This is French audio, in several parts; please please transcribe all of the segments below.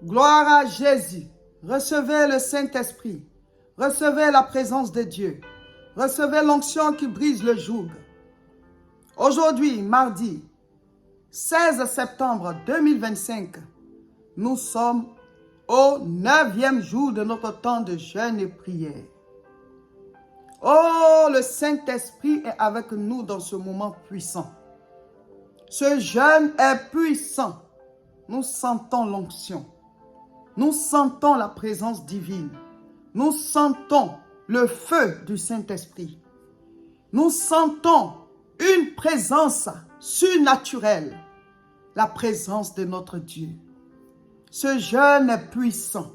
Gloire à Jésus. Recevez le Saint-Esprit. Recevez la présence de Dieu. Recevez l'onction qui brise le joug. Aujourd'hui, mardi 16 septembre 2025, nous sommes au 9e jour de notre temps de jeûne et prière. Oh, le Saint-Esprit est avec nous dans ce moment puissant. Ce jeûne est puissant. Nous sentons l'onction. Nous sentons la présence divine. Nous sentons le feu du Saint-Esprit. Nous sentons une présence surnaturelle, la présence de notre Dieu. Ce jeûne est puissant.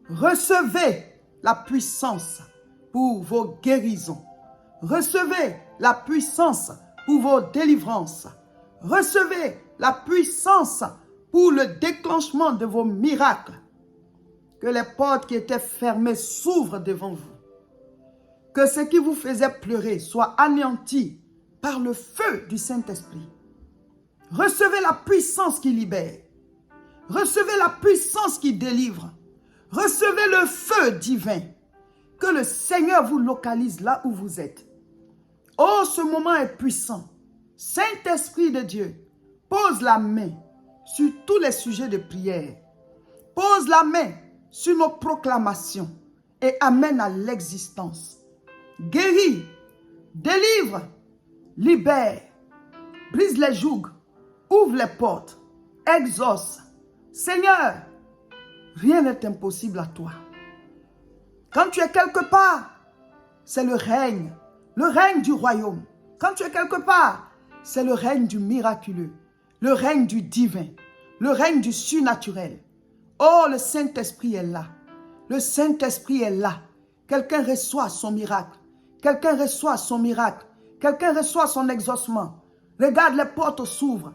Recevez la puissance pour vos guérisons. Recevez la puissance pour vos délivrances. Recevez la puissance pour le déclenchement de vos miracles. Que les portes qui étaient fermées s'ouvrent devant vous. Que ce qui vous faisait pleurer soit anéanti par le feu du Saint-Esprit. Recevez la puissance qui libère. Recevez la puissance qui délivre. Recevez le feu divin. Que le Seigneur vous localise là où vous êtes. Oh, ce moment est puissant. Saint-Esprit de Dieu, pose la main sur tous les sujets de prière. Pose la main sur nos proclamations et amène à l'existence. Guéris, délivre, libère, brise les jougs, ouvre les portes, exauce. Seigneur, rien n'est impossible à toi. Quand tu es quelque part, c'est le règne du royaume. Quand tu es quelque part, c'est le règne du miraculeux, le règne du divin, le règne du surnaturel. Oh, le Saint-Esprit est là. Le Saint-Esprit est là. Quelqu'un reçoit son miracle. Quelqu'un reçoit son miracle. Quelqu'un reçoit son exaucement. Regarde, les portes s'ouvrent.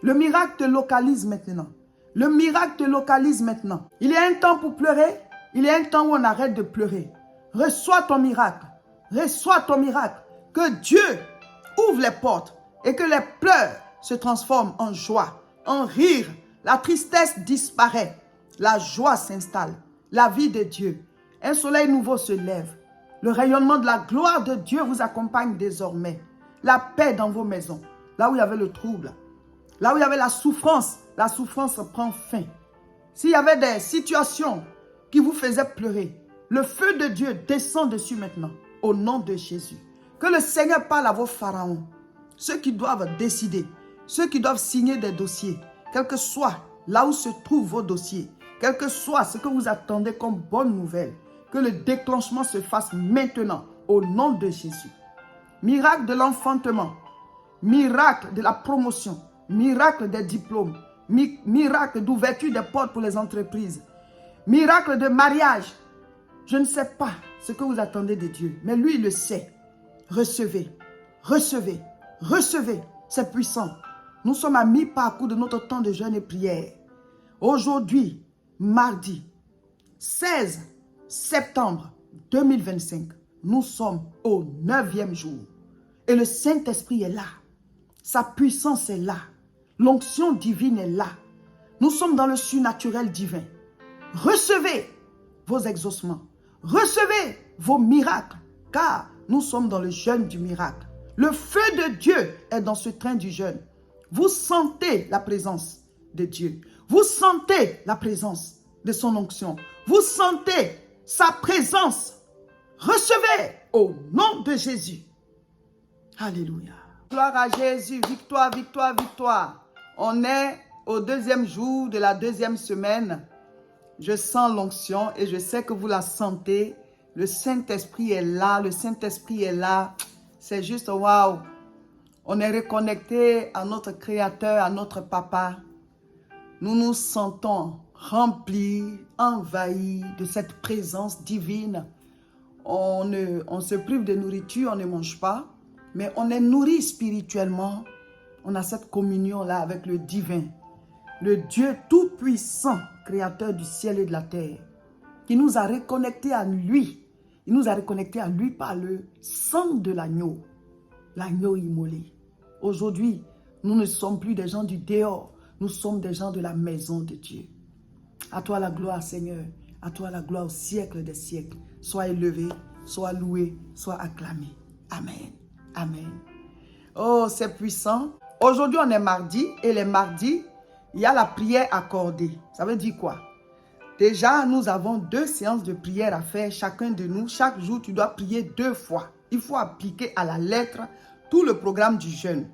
Le miracle te localise maintenant. Le miracle te localise maintenant. Il y a un temps pour pleurer. Il y a un temps où on arrête de pleurer. Reçois ton miracle. Reçois ton miracle. Que Dieu ouvre les portes et que les pleurs se transforment en joie, en rire. La tristesse disparaît. La joie s'installe. La vie de Dieu. Un soleil nouveau se lève. Le rayonnement de la gloire de Dieu vous accompagne désormais. La paix dans vos maisons. Là où il y avait le trouble. Là où il y avait la souffrance prend fin. S'il y avait des situations qui vous faisaient pleurer, le feu de Dieu descend dessus maintenant. Au nom de Jésus. Que le Seigneur parle à vos pharaons. Ceux qui doivent décider. Ceux qui doivent signer des dossiers. Quel que soit là où se trouvent vos dossiers. Quel que soit ce que vous attendez comme bonne nouvelle. Que le déclenchement se fasse maintenant. Au nom de Jésus. Miracle de l'enfantement. Miracle de la promotion. Miracle des diplômes. Miracle d'ouverture des portes pour les entreprises. Miracle de mariage. Je ne sais pas ce que vous attendez de Dieu. Mais lui, il le sait. Recevez. Recevez. Recevez. C'est puissant. Nous sommes à mi-parcours de notre temps de jeûne et prière. Aujourd'hui, mardi 16 septembre 2025, nous sommes au 9e jour. Et le Saint-Esprit est là. Sa puissance est là. L'onction divine est là. Nous sommes dans le surnaturel divin. Recevez vos exaucements. Recevez vos miracles. Car nous sommes dans le jeûne du miracle. Le feu de Dieu est dans ce train du jeûne. Vous sentez la présence de Dieu. Vous sentez la présence de son onction. Vous sentez sa présence. Recevez au nom de Jésus. Alléluia. Gloire à Jésus. Victoire, victoire, victoire. On est au 2e jour de la 2e semaine. Je sens l'onction et je sais que vous la sentez. Le Saint-Esprit est là. Le Saint-Esprit est là. C'est juste waouh. On est reconnecté à notre Créateur, à notre Papa. Nous nous sentons remplis, envahis de cette présence divine. On se prive de nourriture, on ne mange pas. Mais on est nourri spirituellement. On a cette communion-là avec le divin. Le Dieu tout-puissant, créateur du ciel et de la terre. Qui nous a reconnectés à lui. Il nous a reconnectés à lui par le sang de l'agneau. L'agneau immolé. Aujourd'hui, nous ne sommes plus des gens du dehors. Nous sommes des gens de la maison de Dieu. À toi la gloire, Seigneur. À toi la gloire au siècle des siècles. Sois élevé, sois loué, sois acclamé. Amen. Amen. Oh, c'est puissant. Aujourd'hui, on est mardi et les mardis, il y a la prière accordée. Ça veut dire quoi? Déjà, nous avons 2 séances de prière à faire, chacun de nous. Chaque jour, tu dois prier 2 fois. Il faut appliquer à la lettre tout le programme du jeûne.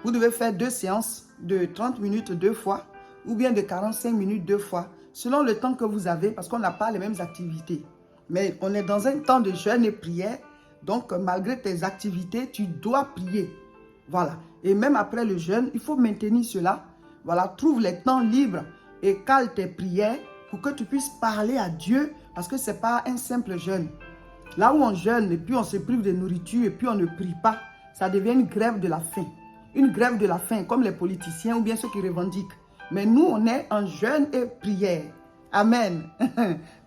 Vous devez faire 2 séances de 30 minutes 2 fois ou bien de 45 minutes 2 fois, selon le temps que vous avez, parce qu'on n'a pas les mêmes activités. Mais on est dans un temps de jeûne et prière, donc malgré tes activités, tu dois prier. Voilà. Et même après le jeûne, il faut maintenir cela. Voilà, trouve les temps libres et cale tes prières pour que tu puisses parler à Dieu, parce que ce n'est pas un simple jeûne. Là où on jeûne et puis on se prive de nourriture et puis on ne prie pas, ça devient une grève de la faim. Une grève de la faim, comme les politiciens ou bien ceux qui revendiquent. Mais nous, on est en jeûne et prière. Amen.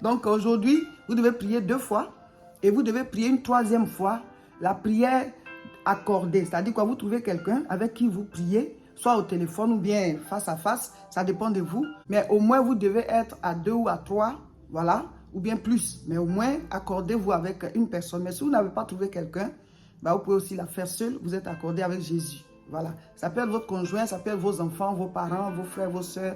Donc aujourd'hui, vous devez prier 2 fois et vous devez prier une 3e fois la prière accordée. C'est-à-dire quoi? Vous trouvez quelqu'un avec qui vous priez, soit au téléphone ou bien face à face, ça dépend de vous. Mais au moins, vous devez être à 2 ou à 3, voilà, ou bien plus. Mais au moins, accordez-vous avec une personne. Mais si vous n'avez pas trouvé quelqu'un, bah, vous pouvez aussi la faire seule. Vous êtes accordé avec Jésus. Voilà. Ça peut être votre conjoint, ça peut être vos enfants, vos parents, vos frères, vos soeurs,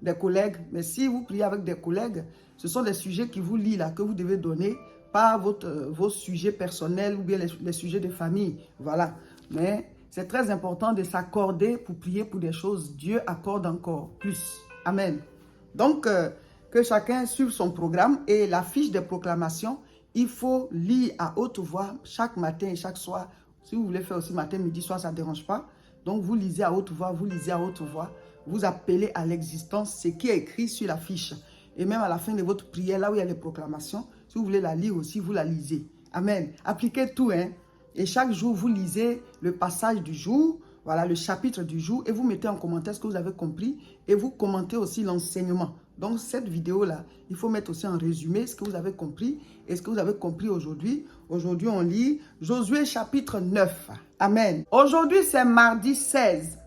des collègues. Mais si vous priez avec des collègues, ce sont des sujets qui vous lient là, que vous devez donner, pas vos sujets personnels ou bien les sujets de famille. Voilà. Mais c'est très important de s'accorder pour prier pour des choses. Dieu accorde encore plus. Amen. Donc, que chacun suive son programme et la fiche des proclamations, il faut lire à haute voix chaque matin et chaque soir. Si vous voulez faire aussi matin, midi, soir, ça ne dérange pas. Donc, vous lisez à haute voix, vous lisez à haute voix. Vous appelez à l'existence ce qui est écrit sur la fiche. Et même à la fin de votre prière, là où il y a les proclamations, si vous voulez la lire aussi, vous la lisez. Amen. Appliquez tout, hein. Et chaque jour, vous lisez le passage du jour, voilà, le chapitre du jour, et vous mettez en commentaire ce que vous avez compris, et vous commentez aussi l'enseignement. Donc, cette vidéo-là, il faut mettre aussi en résumé ce que vous avez compris et ce que vous avez compris aujourd'hui. Aujourd'hui, on lit Josué chapitre 9. Amen. Aujourd'hui, c'est mardi 16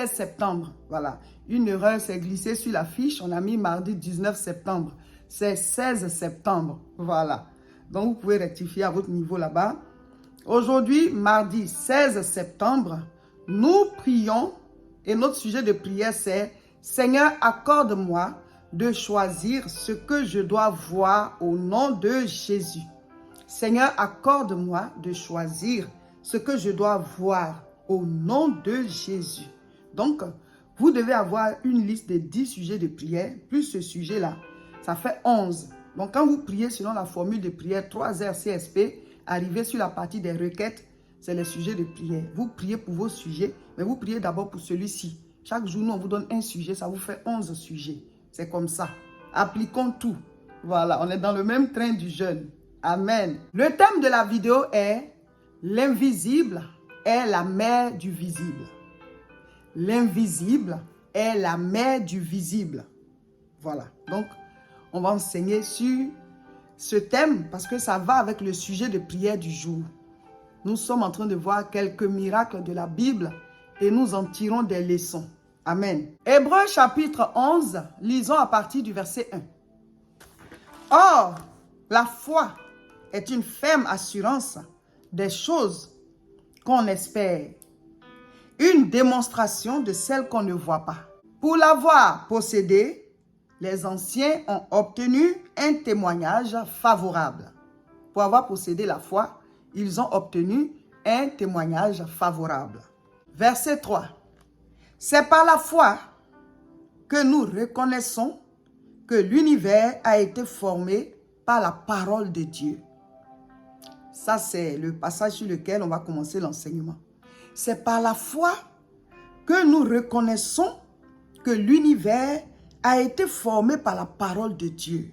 septembre. Voilà. Une erreur s'est glissée sur la fiche. On a mis mardi 19 septembre. C'est 16 septembre. Voilà. Donc, vous pouvez rectifier à votre niveau là-bas. Aujourd'hui, mardi 16 septembre, nous prions et notre sujet de prière, c'est « Seigneur, accorde-moi de choisir ce que je dois voir au nom de Jésus. » Seigneur, accorde-moi de choisir ce que je dois voir au nom de Jésus. Donc, vous devez avoir une liste de 10 sujets de prière, plus ce sujet-là, ça fait 11. Donc, quand vous priez selon la formule de prière 3R CSP, arrivez sur la partie des requêtes, c'est les sujets de prière. Vous priez pour vos sujets, mais vous priez d'abord pour celui-ci. Chaque jour, nous, on vous donne un sujet, ça vous fait 11 sujets. C'est comme ça. Appliquons tout. Voilà, on est dans le même train du jeûne. Amen. Le thème de la vidéo est « L'invisible est la mère du visible ». L'invisible est la mère du visible. Voilà. Donc, on va enseigner sur ce thème parce que ça va avec le sujet de prière du jour. Nous sommes en train de voir quelques miracles de la Bible et nous en tirons des leçons. Amen. Hébreux chapitre 11, lisons à partir du verset 1. Or, la foi est une ferme assurance des choses qu'on espère, une démonstration de celles qu'on ne voit pas. Pour l'avoir possédée, les anciens ont obtenu un témoignage favorable. Pour avoir possédé la foi, ils ont obtenu un témoignage favorable. Verset 3. C'est par la foi que nous reconnaissons que l'univers a été formé par la parole de Dieu. Ça, c'est le passage sur lequel on va commencer l'enseignement. C'est par la foi que nous reconnaissons que l'univers a été formé par la parole de Dieu.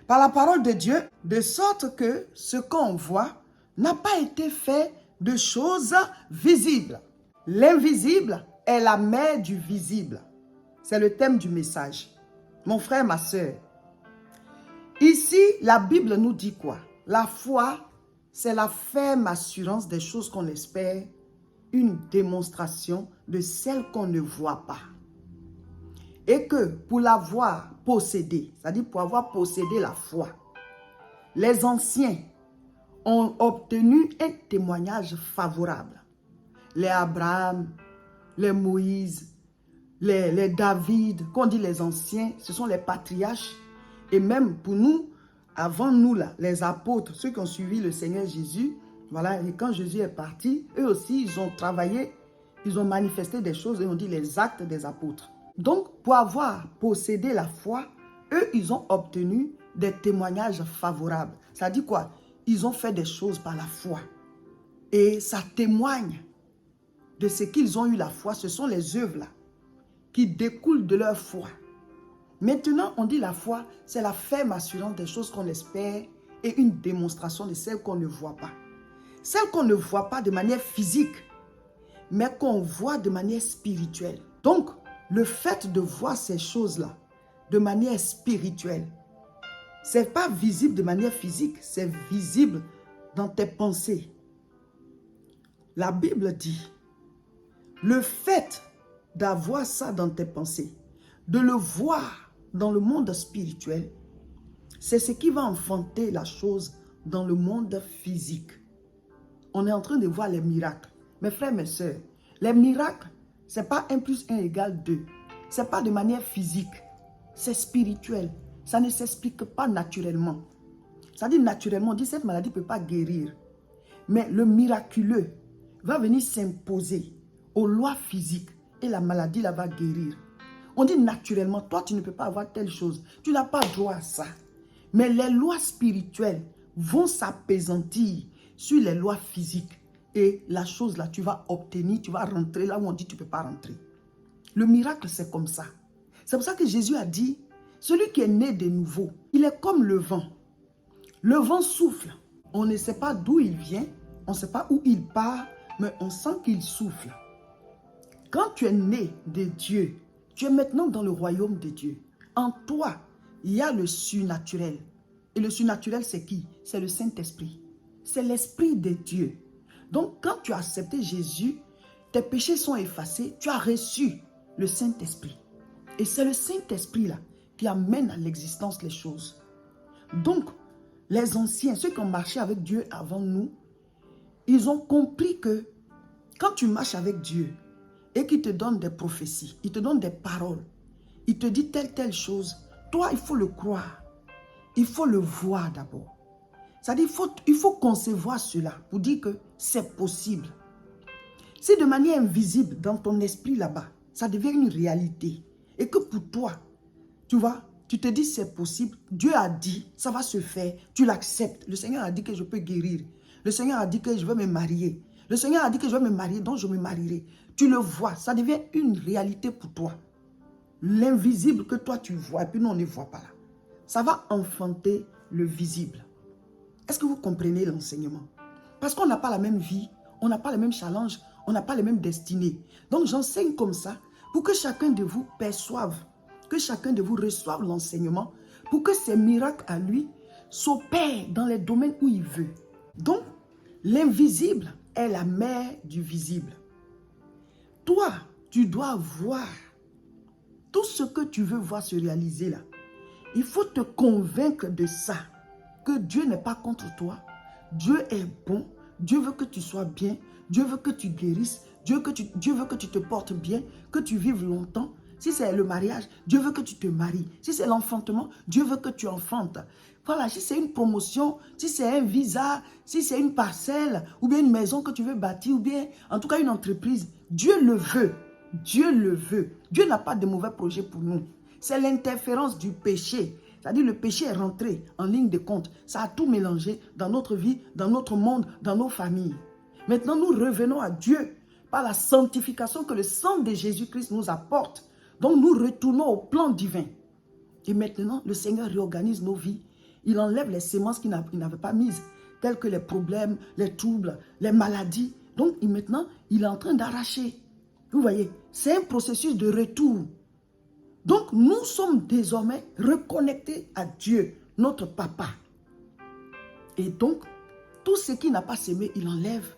Par la parole de Dieu, de sorte que ce qu'on voit n'a pas été fait de choses visibles. L'invisible est la mère du visible. C'est le thème du message. Mon frère, ma soeur, ici, la Bible nous dit quoi? La foi, c'est la ferme assurance des choses qu'on espère, une démonstration de celles qu'on ne voit pas. Et que pour l'avoir possédé, c'est-à-dire pour avoir possédé la foi, les anciens ont obtenu un témoignage favorable. Les Abraham, les Moïse, les David, qu'on dit les anciens, ce sont les patriarches. Et même pour nous, avant nous, là, les apôtres, ceux qui ont suivi le Seigneur Jésus, voilà, et quand Jésus est parti, eux aussi, ils ont travaillé, ils ont manifesté des choses et on dit les actes des apôtres. Donc, pour avoir possédé la foi, eux, ils ont obtenu des témoignages favorables. Ça dit quoi? Ils ont fait des choses par la foi. Et ça témoigne de ce qu'ils ont eu la foi. Ce sont les œuvres là qui découlent de leur foi. Maintenant, on dit la foi, c'est la ferme assurance des choses qu'on espère et une démonstration de celles qu'on ne voit pas. Celles qu'on ne voit pas de manière physique, mais qu'on voit de manière spirituelle. Donc, le fait de voir ces choses-là de manière spirituelle, ce n'est pas visible de manière physique, c'est visible dans tes pensées. La Bible dit, le fait d'avoir ça dans tes pensées, de le voir dans le monde spirituel, c'est ce qui va enfanter la chose dans le monde physique. On est en train de voir les miracles. Mes frères, mes sœurs, les miracles, ce n'est pas 1 plus 1 égale 2. Ce n'est pas de manière physique, c'est spirituel. Ça ne s'explique pas naturellement. Ça dit naturellement, on dit cette maladie ne peut pas guérir. Mais le miraculeux va venir s'imposer aux lois physiques et la maladie là va guérir. On dit naturellement, toi tu ne peux pas avoir telle chose. Tu n'as pas droit à ça. Mais les lois spirituelles vont s'apaisantir sur les lois physiques. Et la chose là, tu vas obtenir, tu vas rentrer là où on dit tu ne peux pas rentrer. Le miracle, c'est comme ça. C'est pour ça que Jésus a dit, celui qui est né de nouveau, il est comme le vent. Le vent souffle. On ne sait pas d'où il vient, on ne sait pas où il part, mais on sent qu'il souffle. Quand tu es né de Dieu, tu es maintenant dans le royaume de Dieu. En toi, il y a le surnaturel. Et le surnaturel, c'est qui? C'est le Saint-Esprit. C'est l'Esprit de Dieu. Donc, quand tu as accepté Jésus, tes péchés sont effacés, tu as reçu le Saint-Esprit. Et c'est le Saint-Esprit là qui amène à l'existence les choses. Donc, les anciens, ceux qui ont marché avec Dieu avant nous, ils ont compris que quand tu marches avec Dieu et qu'il te donne des prophéties, il te donne des paroles, il te dit telle chose, toi, il faut le croire. Il faut le voir d'abord. C'est-à-dire, il faut concevoir cela pour dire que c'est possible. Si de manière invisible, dans ton esprit là-bas, ça devient une réalité. Et que pour toi, tu vois, tu te dis c'est possible. Dieu a dit, ça va se faire. Tu l'acceptes. Le Seigneur a dit que je peux guérir. Le Seigneur a dit que je vais me marier. Le Seigneur a dit que je vais me marier, donc je me marierai. Tu le vois, ça devient une réalité pour toi. L'invisible que toi tu vois, et puis nous on ne voit pas là. Ça va enfanter le visible. Est-ce que vous comprenez l'enseignement? Parce qu'on n'a pas la même vie, on n'a pas les mêmes challenges, on n'a pas les mêmes destinées. Donc j'enseigne comme ça pour que chacun de vous perçoive, que chacun de vous reçoive l'enseignement, pour que ces miracles à lui s'opèrent dans les domaines où il veut. Donc, l'invisible est la mère du visible. Toi, tu dois voir tout ce que tu veux voir se réaliser là. Il faut te convaincre de ça, que Dieu n'est pas contre toi. Dieu est bon. Dieu veut que tu sois bien. Dieu veut que tu guérisses. Dieu veut que tu te portes bien, que tu vives longtemps. Si c'est le mariage, Dieu veut que tu te maries. Si c'est l'enfantement, Dieu veut que tu enfantes. Voilà, si c'est une promotion, si c'est un visa, si c'est une parcelle, ou bien une maison que tu veux bâtir, ou bien en tout cas une entreprise, Dieu le veut. Dieu le veut. Dieu n'a pas de mauvais projet pour nous. C'est l'interférence du péché. C'est-à-dire le péché est rentré en ligne de compte. Ça a tout mélangé dans notre vie, dans notre monde, dans nos familles. Maintenant, nous revenons à Dieu par la sanctification que le sang de Jésus-Christ nous apporte. Donc, nous retournons au plan divin. Et maintenant, le Seigneur réorganise nos vies. Il enlève les semences qu'il n'avait pas mises, telles que les problèmes, les troubles, les maladies. Donc, maintenant, il est en train d'arracher. Vous voyez, c'est un processus de retour. Donc, nous sommes désormais reconnectés à Dieu, notre papa. Et donc, tout ce qu'il n'a pas semé, il enlève.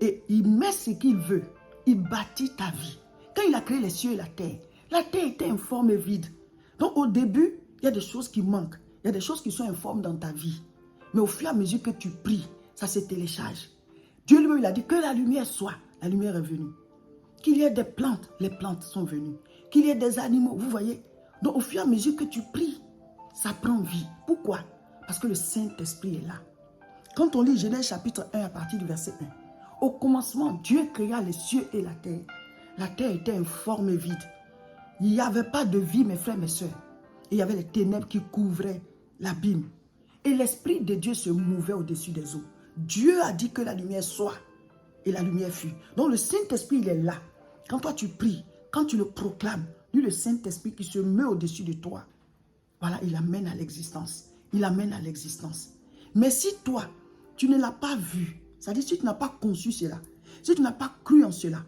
Et il met ce qu'il veut. Il bâtit ta vie. Quand il a créé les cieux et la terre, La terre était informe et vide. Donc au début, il y a des choses qui manquent. Il y a des choses qui sont informes dans ta vie. Mais au fur et à mesure que tu pries, ça se télécharge. Dieu lui-même, il a dit que la lumière soit. La lumière est venue. Qu'il y ait des plantes, les plantes sont venues. Qu'il y ait des animaux, vous voyez. Donc au fur et à mesure que tu pries, ça prend vie. Pourquoi? Parce que le Saint-Esprit est là. Quand on lit Genèse chapitre 1 à partir du verset 1, au commencement, Dieu créa les cieux et la terre. La terre était informe et vide. Il n'y avait pas de vie, mes frères, mes soeurs. Il y avait les ténèbres qui couvraient l'abîme. Et l'Esprit de Dieu se mouvait au-dessus des eaux. Dieu a dit que la lumière soit. Et la lumière fut. Donc le Saint-Esprit, il est là. Quand toi tu pries, quand tu le proclames, lui, le Saint-Esprit qui se met au-dessus de toi, voilà, il amène à l'existence. Il amène à l'existence. Mais si toi, tu ne l'as pas vu, c'est-à-dire si tu n'as pas conçu cela, si tu n'as pas cru en cela,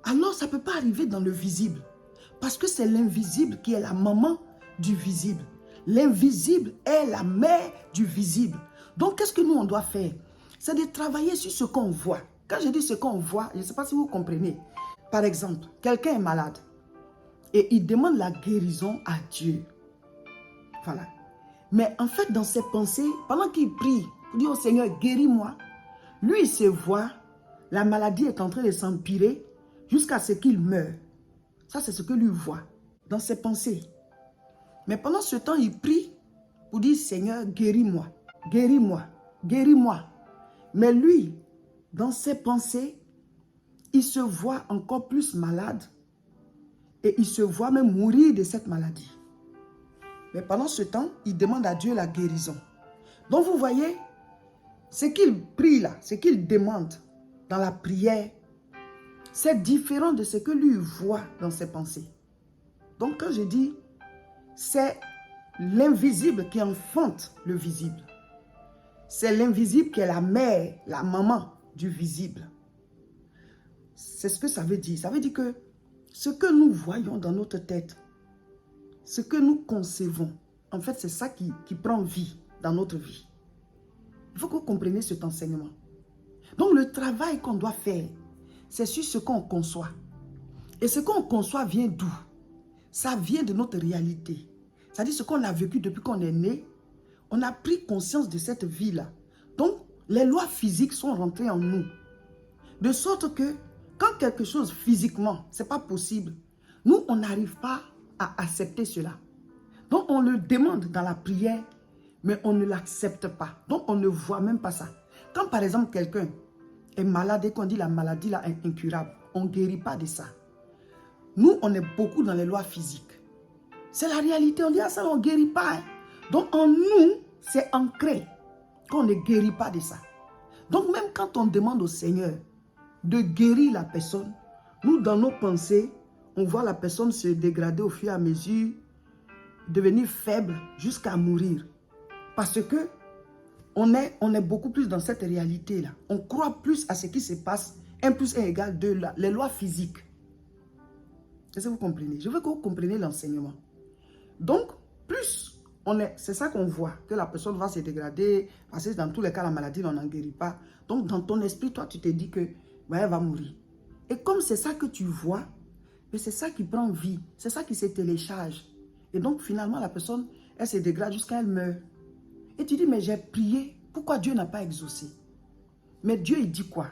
alors ça ne peut pas arriver dans le visible. Parce que c'est l'invisible qui est la maman du visible. L'invisible est la mère du visible. Donc, qu'est-ce que nous, on doit faire? C'est de travailler sur ce qu'on voit. Quand je dis ce qu'on voit, je ne sais pas si vous comprenez. Par exemple, quelqu'un est malade et il demande la guérison à Dieu. Voilà. Mais en fait, dans ses pensées, pendant qu'il prie, il dit au Seigneur, guéris-moi. Lui, il se voit, la maladie est en train de s'empirer jusqu'à ce qu'il meure. Ça, c'est ce que lui voit dans ses pensées. Mais pendant ce temps, il prie pour dire, Seigneur, guéris-moi, guéris-moi, guéris-moi. Mais lui, dans ses pensées, il se voit encore plus malade et il se voit même mourir de cette maladie. Mais pendant ce temps, il demande à Dieu la guérison. Donc vous voyez, ce qu'il prie là, ce qu'il demande dans la prière, c'est différent de ce que lui voit dans ses pensées. Donc quand je dis, c'est l'invisible qui enfante le visible. C'est l'invisible qui est la mère, la maman du visible. C'est ce que ça veut dire. Ça veut dire que ce que nous voyons dans notre tête, ce que nous concevons, en fait, c'est ça qui prend vie dans notre vie. Il faut que vous compreniez cet enseignement. Donc, le travail qu'on doit faire, c'est sur ce qu'on conçoit. Et ce qu'on conçoit vient d'où? Ça vient de notre réalité. C'est-à-dire ce qu'on a vécu depuis qu'on est né. On a pris conscience de cette vie-là. Donc, les lois physiques sont rentrées en nous. De sorte que, quand quelque chose physiquement, ce n'est pas possible, nous, on n'arrive pas à accepter cela. Donc, on le demande dans la prière, mais on ne l'accepte pas. Donc, on ne voit même pas ça. Quand, par exemple, quelqu'un est malade et qu'on dit la maladie là est incurable, on ne guérit pas de ça. Nous, on est beaucoup dans les lois physiques. C'est la réalité. On dit, ah, ça, on ne guérit pas. Hein. Donc, en nous, c'est ancré qu'on ne guérit pas de ça. Donc, même quand on demande au Seigneur de guérir la personne, nous, dans nos pensées, on voit la personne se dégrader au fur et à mesure, devenir faible jusqu'à mourir. Parce que on est beaucoup plus dans cette réalité-là. On croit plus à ce qui se passe. 1 plus 1 égale 2, les lois physiques. Est-ce que vous comprenez? Je veux que vous compreniez l'enseignement. Donc, plus c'est ça qu'on voit, que la personne va se dégrader, parce que dans tous les cas, la maladie, on n'en guérit pas. Donc, dans ton esprit, toi, tu te dis que bah, elle va mourir. Et comme c'est ça que tu vois, c'est ça qui prend vie, c'est ça qui se télécharge. Et donc, finalement, la personne, elle se dégrade jusqu'à elle meurt. Et tu dis, mais j'ai prié, pourquoi Dieu n'a pas exaucé? Mais Dieu, il dit quoi?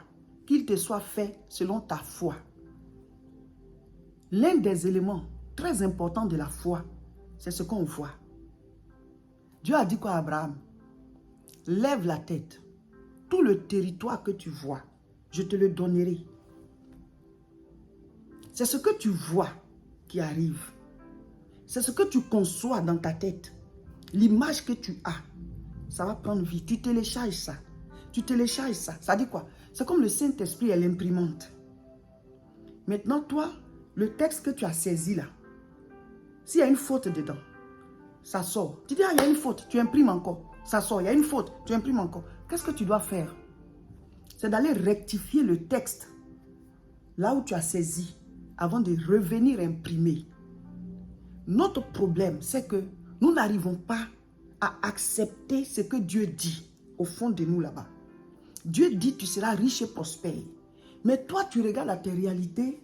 Qu'il te soit fait selon ta foi. L'un des éléments très importants de la foi, c'est ce qu'on voit. Dieu a dit quoi à Abraham? Lève la tête. Tout le territoire que tu vois, je te le donnerai. C'est ce que tu vois qui arrive. C'est ce que tu conçois dans ta tête. L'image que tu as, ça va prendre vie. Tu télécharges ça. Tu télécharges ça. Ça dit quoi? C'est comme le Saint-Esprit et l'imprimante. Maintenant, toi, le texte que tu as saisi là, s'il y a une faute dedans, ça sort. Tu dis, ah, il y a une faute, tu imprimes encore. Ça sort, il y a une faute, tu imprimes encore. Qu'est-ce que tu dois faire? C'est d'aller rectifier le texte là où tu as saisi avant de revenir imprimer. Notre problème, c'est que nous n'arrivons pas à accepter ce que Dieu dit au fond de nous là-bas. Dieu dit, tu seras riche et prospère. Mais toi, tu regardes à tes réalités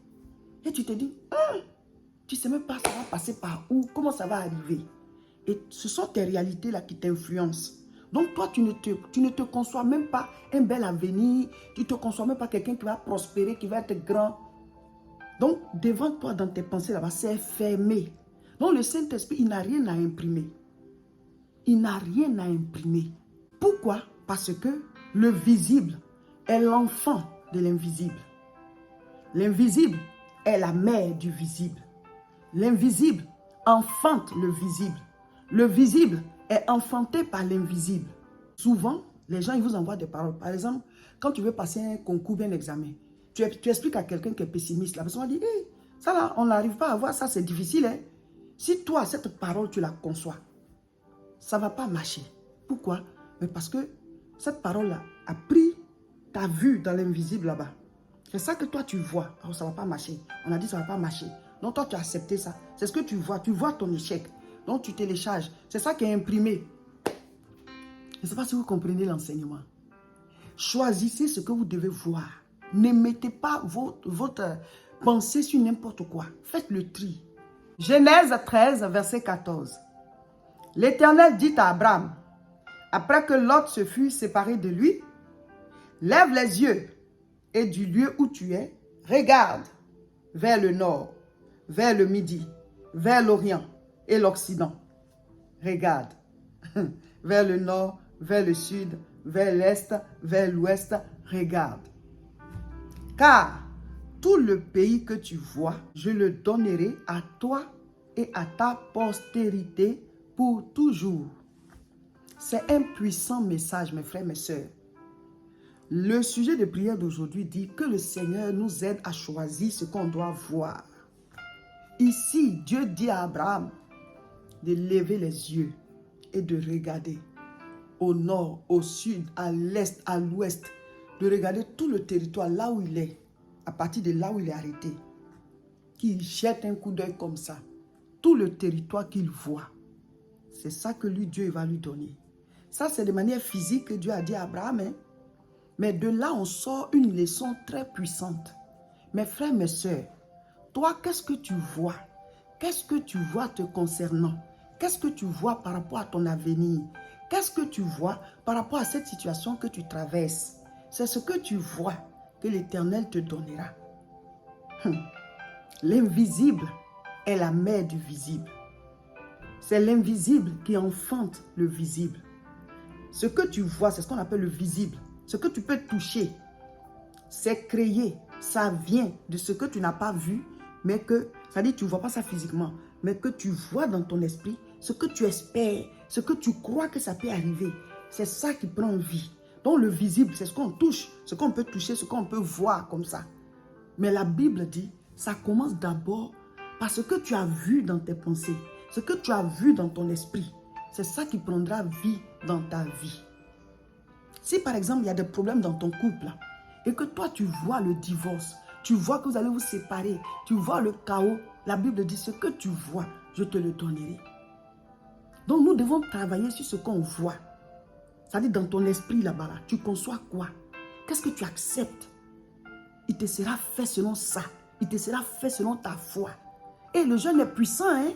et tu te dis, Tu ne sais même pas ça va passer par où, comment ça va arriver. Et ce sont tes réalités là qui t'influencent. Donc toi, tu ne te conçois même pas un bel avenir. Tu ne te conçois même pas quelqu'un qui va prospérer, qui va être grand. Donc devant toi, dans tes pensées là-bas, c'est fermé. Donc le Saint-Esprit, il n'a rien à imprimer. Il n'a rien à imprimer. Pourquoi? Parce que le visible est l'enfant de l'invisible. L'invisible est la mère du visible. L'invisible enfante le visible. Le visible est enfanté par l'invisible. Souvent, les gens ils vous envoient des paroles. Par exemple, quand tu veux passer un concours, un examen, tu expliques à quelqu'un qui est pessimiste, la personne va dire, hey, ça là, on n'arrive pas à voir, ça c'est difficile. Hein? Si toi, cette parole, tu la conçois, ça ne va pas marcher. Pourquoi? Mais parce que cette parole-là a pris ta vue dans l'invisible là-bas. C'est ça que toi tu vois. Alors ça ne va pas marcher. On a dit ça ne va pas marcher. Donc toi tu as accepté ça. C'est ce que tu vois. Tu vois ton échec. Donc tu télécharges. C'est ça qui est imprimé. Je ne sais pas si vous comprenez l'enseignement. Choisissez ce que vous devez voir. Ne mettez pas votre pensée sur n'importe quoi. Faites le tri. Genèse 13, verset 14. L'Éternel dit à Abraham, après que Lot se fut séparé de lui, lève les yeux et du lieu où tu es, regarde vers le nord, vers le midi, vers l'orient et l'occident. Regarde vers le nord, vers le sud, vers l'est, vers l'ouest, regarde. Car tout le pays que tu vois, je le donnerai à toi et à ta postérité pour toujours. C'est un puissant message, mes frères, mes sœurs. Le sujet de prière d'aujourd'hui dit que le Seigneur nous aide à choisir ce qu'on doit voir. Ici, Dieu dit à Abraham de lever les yeux et de regarder au nord, au sud, à l'est, à l'ouest, de regarder tout le territoire là où il est, à partir de là où il est arrêté, qu'il jette un coup d'œil comme ça, tout le territoire qu'il voit. C'est ça que lui, Dieu va lui donner. Ça, c'est de manière physique que Dieu a dit à Abraham, hein? Mais de là, on sort une leçon très puissante. Mes frères, mes sœurs, toi, qu'est-ce que tu vois? Qu'est-ce que tu vois te concernant? Qu'est-ce que tu vois par rapport à ton avenir? Qu'est-ce que tu vois par rapport à cette situation que tu traverses? C'est ce que tu vois que l'Éternel te donnera. L'invisible est la mère du visible. C'est l'invisible qui enfante le visible. Ce que tu vois, c'est ce qu'on appelle le visible. Ce que tu peux toucher, c'est créé. Ça vient de ce que tu n'as pas vu, mais que, ça dit, tu ne vois pas ça physiquement, mais que tu vois dans ton esprit, ce que tu espères, ce que tu crois que ça peut arriver. C'est ça qui prend vie. Donc le visible, c'est ce qu'on touche, ce qu'on peut toucher, ce qu'on peut voir comme ça. Mais la Bible dit, ça commence d'abord par ce que tu as vu dans tes pensées, ce que tu as vu dans ton esprit. C'est ça qui prendra vie dans ta vie. Si par exemple, il y a des problèmes dans ton couple et que toi, tu vois le divorce, tu vois que vous allez vous séparer, tu vois le chaos, la Bible dit, ce que tu vois, je te le donnerai. Donc, nous devons travailler sur ce qu'on voit. C'est-à-dire dans ton esprit là-bas, là, tu conçois quoi? Qu'est-ce que tu acceptes? Il te sera fait selon ça. Il te sera fait selon ta foi. Et le jeûne est puissant, hein?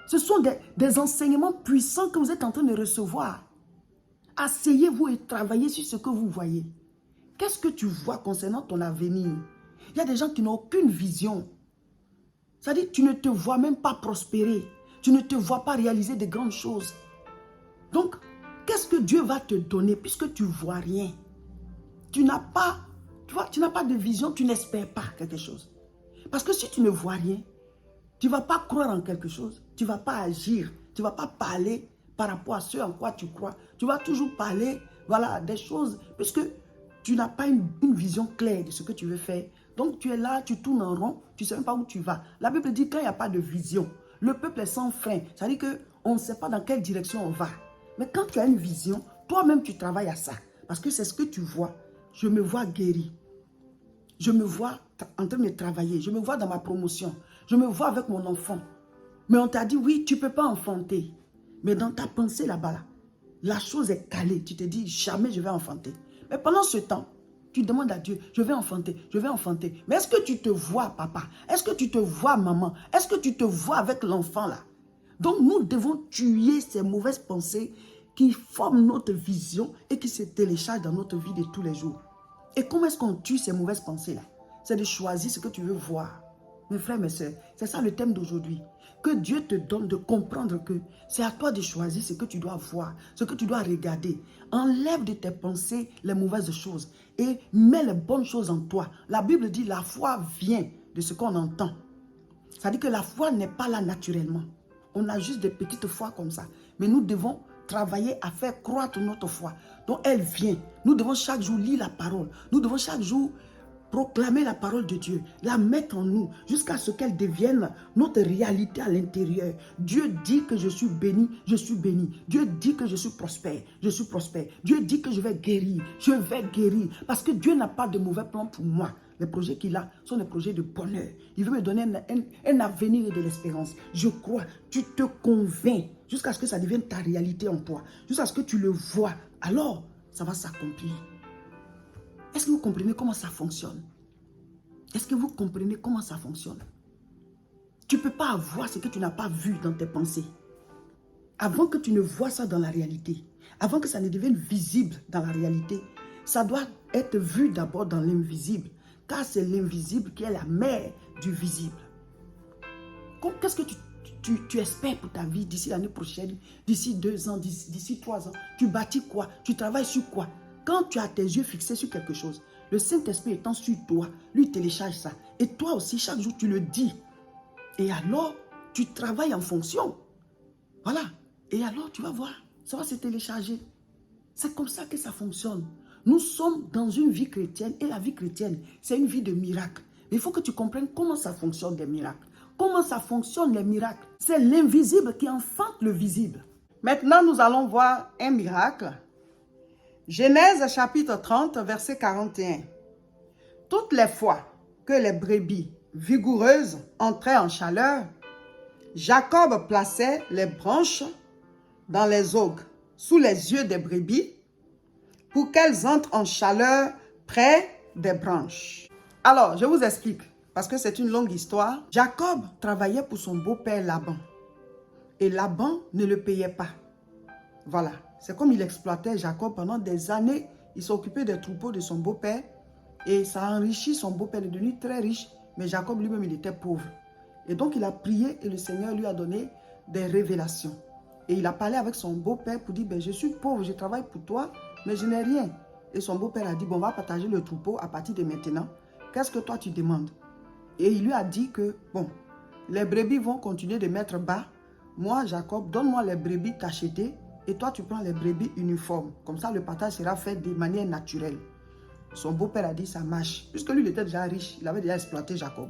Ce sont des enseignements puissants que vous êtes en train de recevoir. Asseyez-vous et travaillez sur ce que vous voyez. Qu'est-ce que tu vois concernant ton avenir? Il y a des gens qui n'ont aucune vision. C'est-à-dire, tu ne te vois même pas prospérer. Tu ne te vois pas réaliser de grandes choses. Donc, qu'est-ce que Dieu va te donner puisque tu ne vois rien? Tu n'as pas, tu n'as pas de vision, tu n'espères pas quelque chose. Parce que si tu ne vois rien, tu ne vas pas croire en quelque chose. Tu ne vas pas agir. Tu ne vas pas parler par rapport à ce en quoi tu crois. Tu vas toujours parler, voilà, des choses, puisque tu n'as pas une vision claire de ce que tu veux faire. Donc tu es là, tu tournes en rond, tu ne sais même pas où tu vas. La Bible dit qu'il n'y a pas de vision. Le peuple est sans frein. Ça veut dire qu'on ne sait pas dans quelle direction on va. Mais quand tu as une vision, toi-même tu travailles à ça. Parce que c'est ce que tu vois. Je me vois guéri. Je me vois en train de travailler. Je me vois dans ma promotion. Je me vois avec mon enfant. Mais on t'a dit, oui, tu ne peux pas enfanter. Mais dans ta pensée là-bas, là, la chose est calée. Tu te dis, jamais je vais enfanter. Mais pendant ce temps, Tu demandes à Dieu, je vais enfanter, je vais enfanter. Mais est-ce que tu te vois, papa? Est-ce que tu te vois, maman? Est-ce que tu te vois avec l'enfant là? Donc, nous devons tuer ces mauvaises pensées qui forment notre vision et qui se téléchargent dans notre vie de tous les jours. Et comment est-ce qu'on tue ces mauvaises pensées là? C'est de choisir ce que tu veux voir. Mes frères, mes sœurs, c'est ça le thème d'aujourd'hui. Que Dieu te donne de comprendre que c'est à toi de choisir ce que tu dois voir, ce que tu dois regarder. Enlève de tes pensées les mauvaises choses et mets les bonnes choses en toi. La Bible dit la foi vient de ce qu'on entend. Ça dit que la foi n'est pas là naturellement. On a juste des petites foi comme ça. Mais nous devons travailler à faire croître notre foi. Donc elle vient. Nous devons chaque jour lire la parole. Nous devons chaque jour proclamer la parole de Dieu, la mettre en nous jusqu'à ce qu'elle devienne notre réalité à l'intérieur. Dieu dit que je suis béni, je suis béni. Dieu dit que je suis prospère, je suis prospère. Dieu dit que je vais guérir, je vais guérir. Parce que Dieu n'a pas de mauvais plan pour moi. Les projets qu'il a sont des projets de bonheur. Il veut me donner un avenir et de l'espérance. Je crois, tu te convaincs jusqu'à ce que ça devienne ta réalité en toi. Jusqu'à ce que tu le vois. Alors, ça va s'accomplir. Est-ce que vous comprenez comment ça fonctionne? Est-ce que vous comprenez comment ça fonctionne? Tu ne peux pas avoir ce que tu n'as pas vu dans tes pensées. Avant que tu ne vois ça dans la réalité, avant que ça ne devienne visible dans la réalité, ça doit être vu d'abord dans l'invisible. Car c'est l'invisible qui est la mère du visible. Qu'est-ce que tu espères pour ta vie d'ici l'année prochaine, d'ici 2 ans, d'ici 3 ans? Tu bâtis quoi? Tu travailles sur quoi? Quand tu as tes yeux fixés sur quelque chose, le Saint-Esprit étant sur toi, lui télécharge ça. Et toi aussi, chaque jour, tu le dis. Et alors, tu travailles en fonction. Voilà. Et alors, tu vas voir, ça va se télécharger. C'est comme ça que ça fonctionne. Nous sommes dans une vie chrétienne et la vie chrétienne, c'est une vie de miracles. Mais il faut que tu comprennes comment ça fonctionne des miracles. Comment ça fonctionne les miracles? C'est l'invisible qui enfante le visible. Maintenant, nous allons voir un miracle. Genèse chapitre 30, verset 41. Toutes les fois que les brebis vigoureuses entraient en chaleur, Jacob plaçait les branches dans les auges sous les yeux des brebis pour qu'elles entrent en chaleur près des branches. Alors, je vous explique, parce que c'est une longue histoire. Jacob travaillait pour son beau-père Laban. Et Laban ne le payait pas. Voilà. C'est comme il exploitait Jacob pendant des années. Il s'occupait des troupeaux de son beau-père. Et ça a enrichi son beau-père. Il est devenu très riche. Mais Jacob lui-même, il était pauvre. Et donc, il a prié et le Seigneur lui a donné des révélations. Et il a parlé avec son beau-père pour dire, ben, je suis pauvre, je travaille pour toi, mais je n'ai rien. Et son beau-père a dit, bon, on va partager le troupeau à partir de maintenant. Qu'est-ce que toi tu demandes? Et il lui a dit que, bon, les brebis vont continuer de mettre bas. Moi, Jacob, donne-moi les brebis tachetées et toi, tu prends les brebis uniformes. Comme ça, le partage sera fait de manière naturelle. Son beau-père a dit, ça marche. Puisque lui, il était déjà riche, il avait déjà exploité Jacob.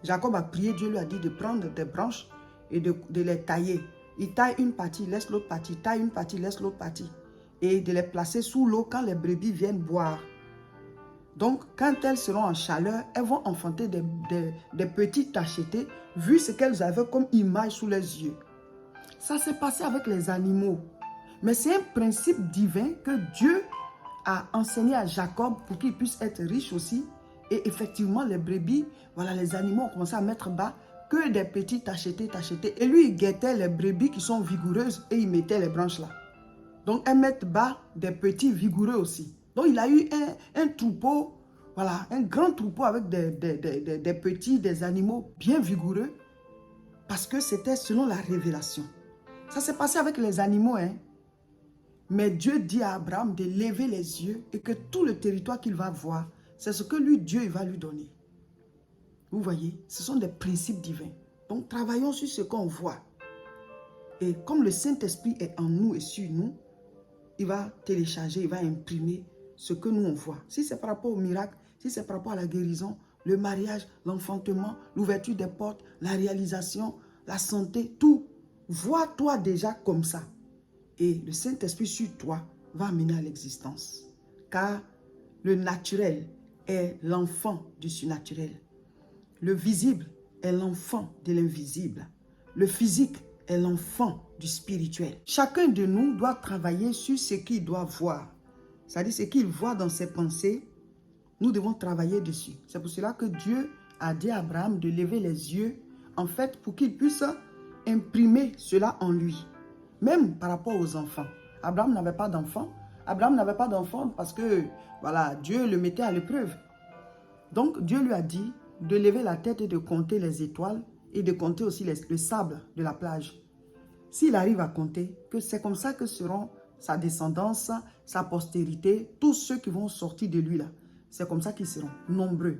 Jacob a prié, Dieu lui a dit de prendre des branches et de les tailler. Il taille une partie, laisse l'autre partie, taille une partie, laisse l'autre partie. Et de les placer sous l'eau quand les brebis viennent boire. Donc, quand elles seront en chaleur, elles vont enfanter des petits tachetés, vu ce qu'elles avaient comme image sous les yeux. Ça s'est passé avec les animaux. Mais c'est un principe divin que Dieu a enseigné à Jacob pour qu'il puisse être riche aussi. Et effectivement, les brebis, voilà, les animaux ont commencé à mettre bas que des petits tachetés. Et lui, il guettait les brebis qui sont vigoureuses et il mettait les branches là. Donc, elles mettent bas des petits vigoureux aussi. Donc, il a eu un troupeau, voilà, un grand troupeau avec des petits, des animaux bien vigoureux parce que c'était selon la révélation. Ça s'est passé avec les animaux, hein. Mais Dieu dit à Abraham de lever les yeux et que tout le territoire qu'il va voir, c'est ce que lui, Dieu, il va lui donner. Vous voyez, ce sont des principes divins. Donc, travaillons sur ce qu'on voit. Et comme le Saint-Esprit est en nous et sur nous, il va télécharger, il va imprimer ce que nous on voit. Si c'est par rapport au miracle, si c'est par rapport à la guérison, le mariage, l'enfantement, l'ouverture des portes, la réalisation, la santé, tout. Vois-toi déjà comme ça. Et le Saint-Esprit sur toi va amener à l'existence. Car le naturel est l'enfant du surnaturel. Le visible est l'enfant de l'invisible. Le physique est l'enfant du spirituel. Chacun de nous doit travailler sur ce qu'il doit voir. C'est-à-dire ce qu'il voit dans ses pensées Nous devons travailler dessus. C'est pour cela que Dieu a dit à Abraham de lever les yeux, en fait, pour qu'il puisse imprimer cela en lui. Même par rapport aux enfants. Abraham n'avait pas d'enfant. Abraham n'avait pas d'enfant parce que, voilà, Dieu le mettait à l'épreuve. Donc, Dieu lui a dit de lever la tête et de compter les étoiles et de compter aussi le sable de la plage. S'il arrive à compter, que c'est comme ça que seront sa descendance, sa postérité, tous ceux qui vont sortir de lui là. C'est comme ça qu'ils seront nombreux.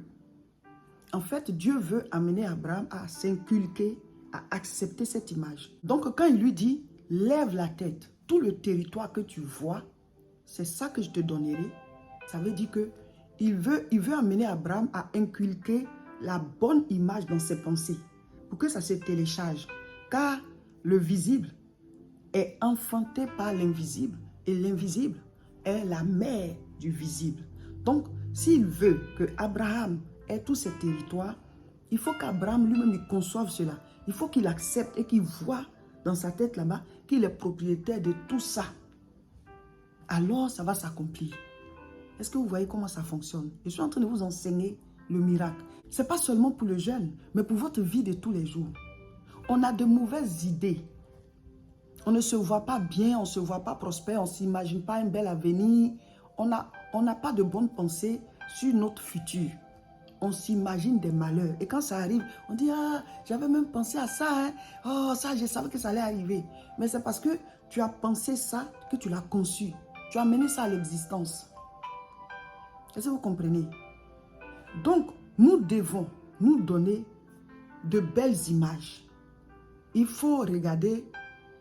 En fait, Dieu veut amener Abraham à s'inculquer, à accepter cette image. Donc, quand il lui dit, lève la tête, tout le territoire que tu vois, c'est ça que je te donnerai. Ça veut dire que il veut amener Abraham à inculquer la bonne image dans ses pensées pour que ça se télécharge. Car le visible est enfanté par l'invisible et l'invisible est la mère du visible. Donc, s'il veut que Abraham ait tous ces territoires, il faut qu'Abraham lui-même conçoive cela. Il faut qu'il accepte et qu'il voit dans sa tête là-bas qu'il est propriétaire de tout ça. Alors, ça va s'accomplir. Est-ce que vous voyez comment ça fonctionne? Je suis en train de vous enseigner le miracle. Ce n'est pas seulement pour le jeune, mais pour votre vie de tous les jours. On a de mauvaises idées. On ne se voit pas bien, on ne se voit pas prospère, on ne s'imagine pas un bel avenir. On n'a pas de bonnes pensées sur notre futur. On s'imagine des malheurs. Et quand ça arrive, on dit, ah, j'avais même pensé à ça. Hein. Oh, ça, je savais que ça allait arriver. Mais c'est parce que tu as pensé ça que tu l'as conçu. Tu as mené ça à l'existence. Est-ce que vous comprenez? Donc, nous devons nous donner de belles images. Il faut regarder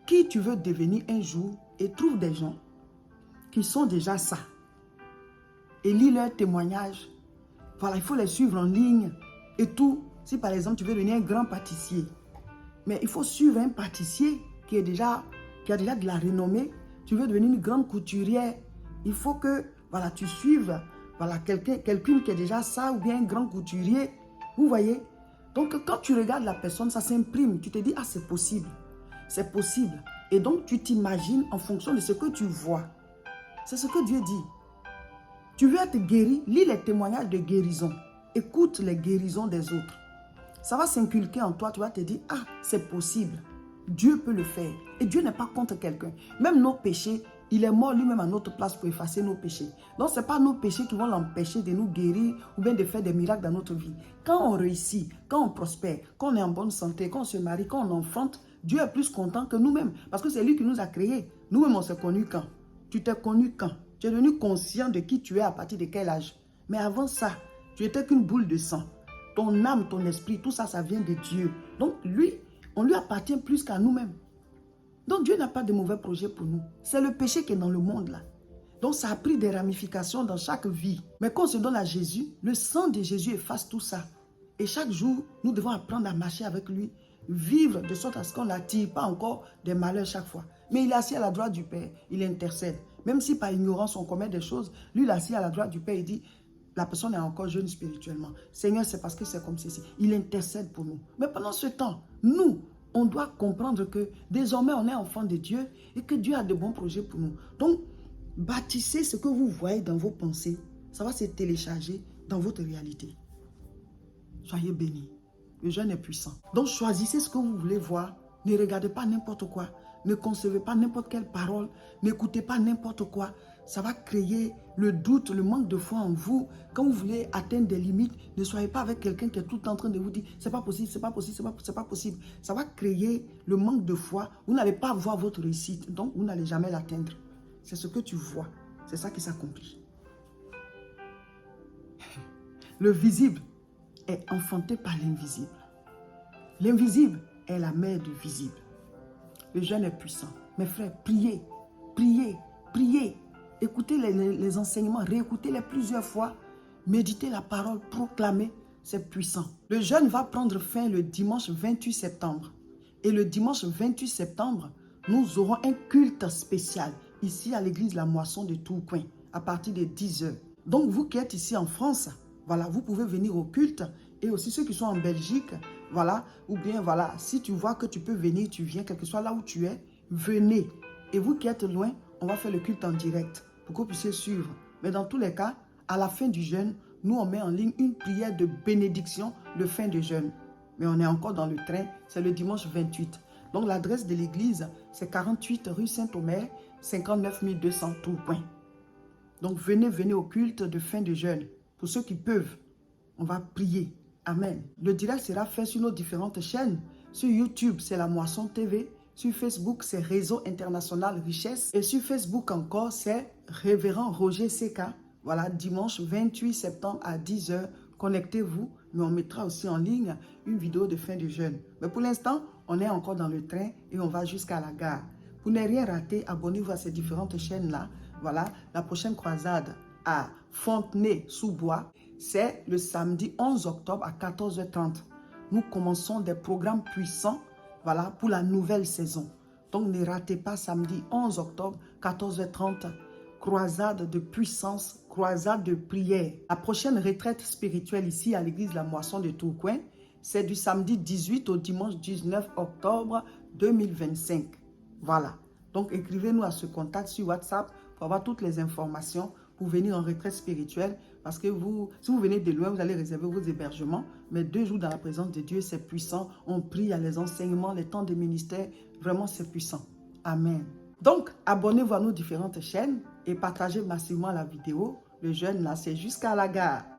qui tu veux devenir un jour et trouve des gens qui sont déjà ça. Et lis leurs témoignages. Voilà, il faut les suivre en ligne et tout. Si par exemple, tu veux devenir un grand pâtissier, mais il faut suivre un pâtissier qui a déjà de la renommée. Tu veux devenir une grande couturière, il faut que voilà, tu suives voilà, quelqu'un qui est déjà ça ou bien un grand couturier. Vous voyez? Donc, quand tu regardes la personne, ça s'imprime. Tu te dis, ah, c'est possible. C'est possible. Et donc, tu t'imagines en fonction de ce que tu vois. C'est ce que Dieu dit. Tu veux être guéri, lis les témoignages de guérison. Écoute les guérisons des autres. Ça va s'inculquer en toi. Tu vas te dire, ah, c'est possible. Dieu peut le faire. Et Dieu n'est pas contre quelqu'un. Même nos péchés, il est mort lui-même à notre place pour effacer nos péchés. Donc, ce n'est pas nos péchés qui vont l'empêcher de nous guérir ou bien de faire des miracles dans notre vie. Quand on réussit, quand on prospère, quand on est en bonne santé, quand on se marie, quand on enfante, Dieu est plus content que nous-mêmes. Parce que c'est lui qui nous a créés. Nous-mêmes, on s'est connus quand? Tu t'es connu quand? Tu es devenu conscient de qui tu es à partir de quel âge? Mais avant ça, tu étais qu'une boule de sang. Ton âme, ton esprit, tout ça, ça vient de Dieu. Donc, lui, on lui appartient plus qu'à nous-mêmes. Donc, Dieu n'a pas de mauvais projet pour nous. C'est le péché qui est dans le monde là. Donc, ça a pris des ramifications dans chaque vie. Mais quand on se donne à Jésus, le sang de Jésus efface tout ça. Et chaque jour, nous devons apprendre à marcher avec lui, vivre de sorte à ce qu'on n'attire pas encore des malheurs chaque fois. Mais il est assis à la droite du Père, il intercède. Même si par ignorance on commet des choses, lui il est assis à la droite du Père, il dit, la personne est encore jeune spirituellement. Seigneur, c'est parce que c'est comme ceci. Il intercède pour nous. Mais pendant ce temps, nous, on doit comprendre que désormais on est enfant de Dieu et que Dieu a de bons projets pour nous. Donc, bâtissez ce que vous voyez dans vos pensées. Ça va se télécharger dans votre réalité. Soyez bénis. Le jeûne est puissant. Donc, choisissez ce que vous voulez voir. Ne regardez pas n'importe quoi. Ne concevez pas n'importe quelle parole. N'écoutez pas n'importe quoi. Ça va créer le doute, le manque de foi en vous. Quand vous voulez atteindre des limites, ne soyez pas avec quelqu'un qui est tout en train de vous dire c'est pas possible, c'est pas possible, c'est pas possible. Ça va créer le manque de foi. Vous n'allez pas voir votre réussite. Donc, vous n'allez jamais l'atteindre. C'est ce que tu vois. C'est ça qui s'accomplit. Le visible est enfanté par l'invisible. L'invisible est la mère du visible. Le jeûne est puissant. Mes frères, priez, priez, priez. Écoutez les enseignements, réécoutez-les plusieurs fois. Méditez la parole, proclamez, c'est puissant. Le jeûne va prendre fin le dimanche 28 septembre. Et le dimanche 28 septembre, nous aurons un culte spécial ici à l'église La Moisson de Tourcoing à partir de 10 h. Donc vous qui êtes ici en France, voilà, vous pouvez venir au culte. Et aussi ceux qui sont en Belgique, voilà, ou bien voilà, si tu vois que tu peux venir, tu viens, quel que soit là où tu es, venez. Et vous qui êtes loin, on va faire le culte en direct pour que vous puissiez suivre. Mais dans tous les cas, à la fin du jeûne, nous, on met en ligne une prière de bénédiction de fin de jeûne. Mais on est encore dans le train, c'est le dimanche 28. Donc l'adresse de l'église, c'est 48 rue Saint-Omer, 59 200 Tourcoing. Donc venez au culte de fin de jeûne. Pour ceux qui peuvent, on va prier. Amen. Le direct sera fait sur nos différentes chaînes. Sur YouTube, c'est La Moisson TV. Sur Facebook, c'est Réseau International Richesse. Et sur Facebook encore, c'est Révérend Roger Seka. Voilà, dimanche 28 septembre à 10 h. Connectez-vous, mais on mettra aussi en ligne une vidéo de fin de jeûne. Mais pour l'instant, on est encore dans le train et on va jusqu'à la gare. Pour ne rien rater, abonnez-vous à ces différentes chaînes-là. Voilà, la prochaine croisade à Fontenay-sous-Bois, c'est le samedi 11 octobre à 14 h 30. Nous commençons des programmes puissants, voilà, pour la nouvelle saison. Donc ne ratez pas samedi 11 octobre, 14 h 30, croisade de puissance, croisade de prière. La prochaine retraite spirituelle ici à l'église La Moisson de Tourcoing, c'est du samedi 18 au dimanche 19 octobre 2025. Voilà. Donc écrivez-nous à ce contact sur WhatsApp pour avoir toutes les informations pour venir en retraite spirituelle. Parce que si vous venez de loin, vous allez réserver vos hébergements. Mais 2 jours dans la présence de Dieu, c'est puissant. On prie, il y a les enseignements, les temps de ministère. Vraiment, c'est puissant. Amen. Donc, abonnez-vous à nos différentes chaînes et partagez massivement la vidéo. Le jeûne, là, c'est jusqu'à la gare.